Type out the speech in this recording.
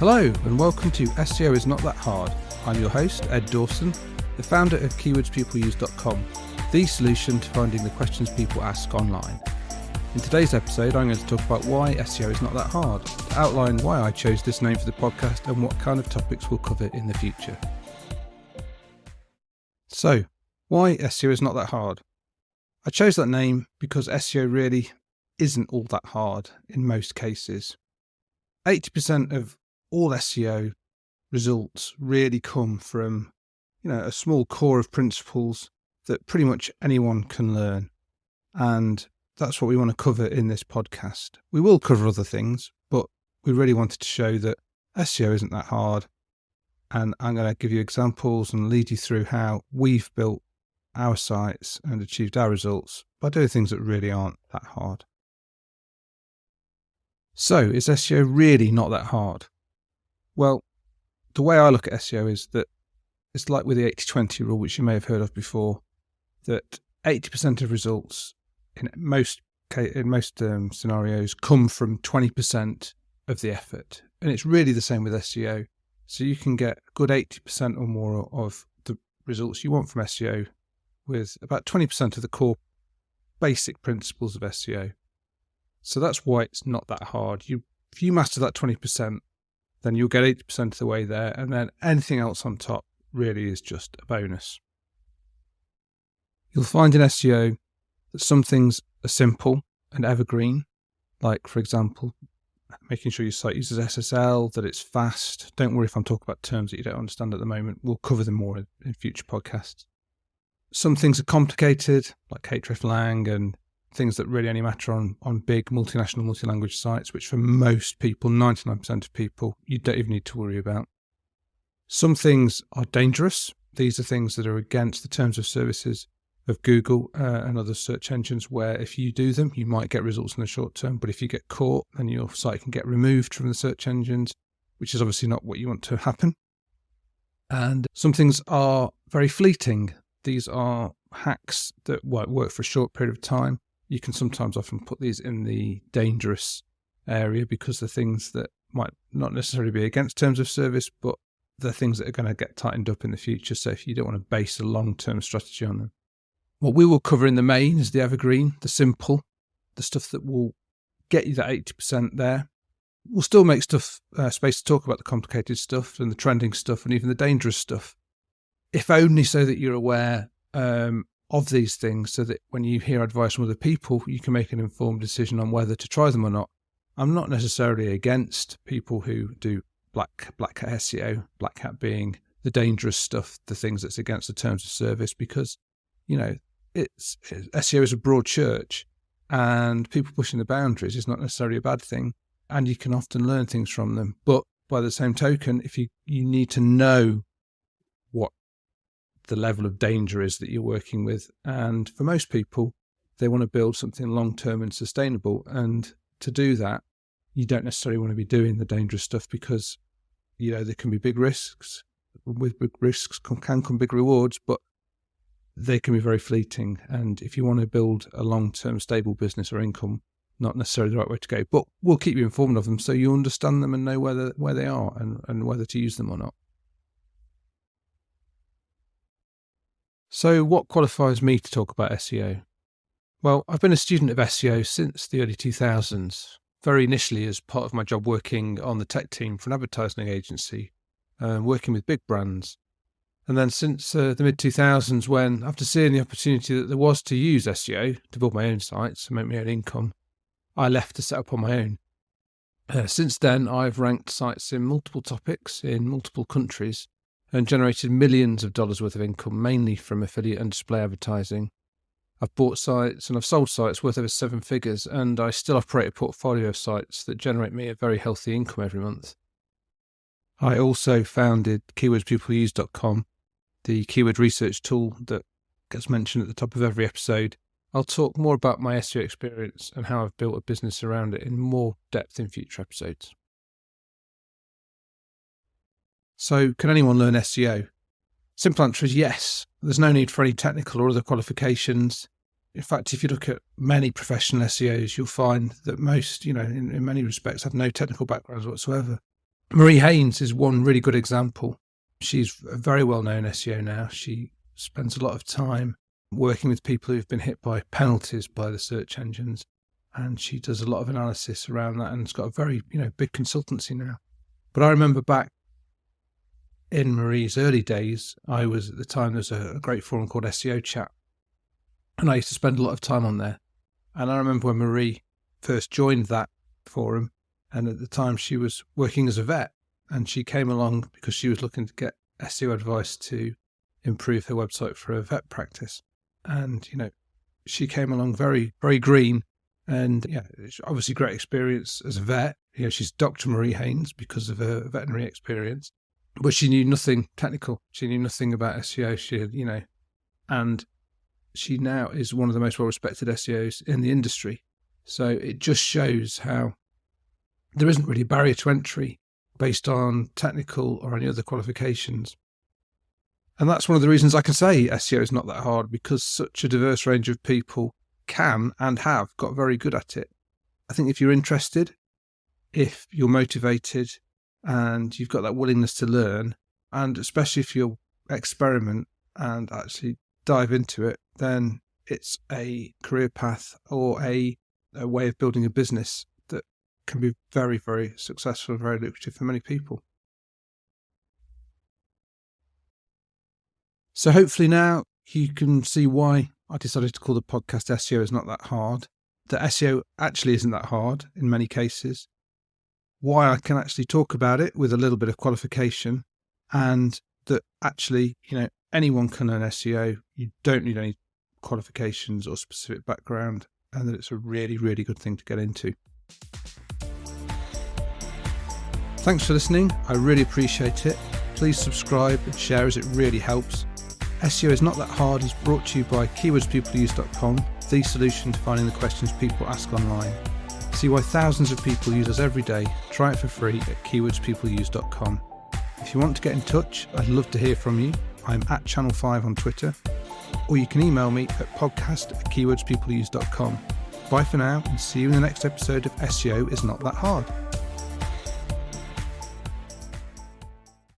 Hello and welcome to SEO is Not That Hard. I'm your host, Ed Dawson, the founder of keywordspeopleuse.com, the solution to finding the questions people ask online. In today's episode, I'm going to talk about why SEO is not that hard, to outline why I chose this name for the podcast and what kind of topics we'll cover in the future. So, why SEO is not that hard? I chose that name because SEO really isn't all that hard in most cases. 80% of all SEO results really come from, a small core of principles that pretty much anyone can learn. And that's what we want to cover in this podcast. We will cover other things, but we really wanted to show that SEO isn't that hard. And I'm going to give you examples and lead you through how we've built our sites and achieved our results by doing things that really aren't that hard. So, is SEO really not that hard? Well, the way I look at SEO is that it's like with the 80-20 rule, which you may have heard of before, that 80% of results in most scenarios come from 20% of the effort. And it's really the same with SEO. So you can get a good 80% or more of the results you want from SEO with about 20% of the core basic principles of SEO. So that's why it's not that hard. If you master that 20%, then you'll get 80% of the way there, and then anything else on top really is just a bonus. You'll find in SEO that some things are simple and evergreen, like, for example, making sure your site uses SSL, that it's fast. Don't worry if I'm talking about terms that you don't understand at the moment. We'll cover them more in future podcasts. Some things are complicated, like hreflang and things that really only matter on big multinational, multi-language sites, which for most people, 99% of people, you don't even need to worry about. Some things are dangerous. These are things that are against the terms of services of Google and other search engines, where if you do them, you might get results in the short term. But if you get caught, then your site can get removed from the search engines, which is obviously not what you want to happen. And some things are very fleeting. These are hacks that won't work for a short period of time. You can sometimes often put these in the dangerous area because they're things that might not necessarily be against terms of service, but they're things that are going to get tightened up in the future. So if you don't want to base a long-term strategy on them. What we will cover in the main is the evergreen, the simple, the stuff that will get you that 80% there. We'll still make space to talk about the complicated stuff and the trending stuff and even the dangerous stuff, if only so that you're aware of these things, so that when you hear advice from other people, you can make an informed decision on whether to try them or not. I'm not necessarily against people who do black hat SEO, black hat being the dangerous stuff, the things that's against the terms of service, because, SEO is a broad church and people pushing the boundaries is not necessarily a bad thing. And you can often learn things from them. But by the same token, if you need to know what the level of danger is that you're working with. And for most people, they want to build something long-term and sustainable. And to do that, you don't necessarily want to be doing the dangerous stuff because, there can be big risks. With big risks can come big rewards, but they can be very fleeting. And if you want to build a long-term stable business or income, not necessarily the right way to go. But we'll keep you informed of them so you understand them and know where they are and whether to use them or not. So what qualifies me to talk about SEO? Well, I've been a student of SEO since the early 2000s, very initially as part of my job working on the tech team for an advertising agency, working with big brands. And then since the mid-2000s, when, after seeing the opportunity that there was to use SEO to build my own sites and make my own income, I left to set up on my own. Since then, I've ranked sites in multiple topics in multiple countries and generated millions of dollars worth of income, mainly from affiliate and display advertising. I've bought sites and I've sold sites worth over 7 figures, and I still operate a portfolio of sites that generate me a very healthy income every month. I also founded keywordspeopleuse.com, the keyword research tool that gets mentioned at the top of every episode. I'll talk more about my SEO experience and how I've built a business around it in more depth in future episodes. So, can anyone learn SEO? Simple answer is yes. There's no need for any technical or other qualifications. In fact, if you look at many professional SEOs, you'll find that most, in many respects, have no technical backgrounds whatsoever. Marie Haynes is one really good example. She's a very well-known SEO now. She spends a lot of time working with people who've been hit by penalties by the search engines, and she does a lot of analysis around that, and it's got a very, big consultancy now. But I remember back in Marie's early days, at the time, there was a great forum called SEO Chat, and I used to spend a lot of time on there. And I remember when Marie first joined that forum, and at the time she was working as a vet, and she came along because she was looking to get SEO advice to improve her website for a vet practice. And, she came along very, very green, and obviously great experience as a vet. She's Dr. Marie Haynes because of her veterinary experience, but she knew nothing technical. She knew nothing about SEO. And she now is one of the most well-respected SEOs in the industry. So it just shows how there isn't really a barrier to entry based on technical or any other qualifications. And that's one of the reasons I can say SEO is not that hard, because such a diverse range of people can and have got very good at it. I think if you're interested, if you're motivated, and you've got that willingness to learn, and especially if you'll experiment and actually dive into it, then it's a career path or a way of building a business that can be very, very successful and very lucrative for many people. So hopefully now you can see why I decided to call the podcast SEO is not that hard, that SEO actually isn't that hard in many cases, why I can actually talk about it with a little bit of qualification, and that actually, anyone can learn SEO. You don't need any qualifications or specific background, and that it's a really, really good thing to get into. Thanks for listening. I really appreciate it. Please subscribe and share, as it really helps. SEO is not that hard is brought to you by keywordspeopleuse.com, the solution to finding the questions people ask online. See why thousands of people use us every day. Try it for free at keywordspeopleuse.com. If you want to get in touch, I'd love to hear from you. I'm at Channel 5 on Twitter, or you can email me at podcast@keywordspeopleuse.com. Bye for now, and see you in the next episode of SEO is not that hard.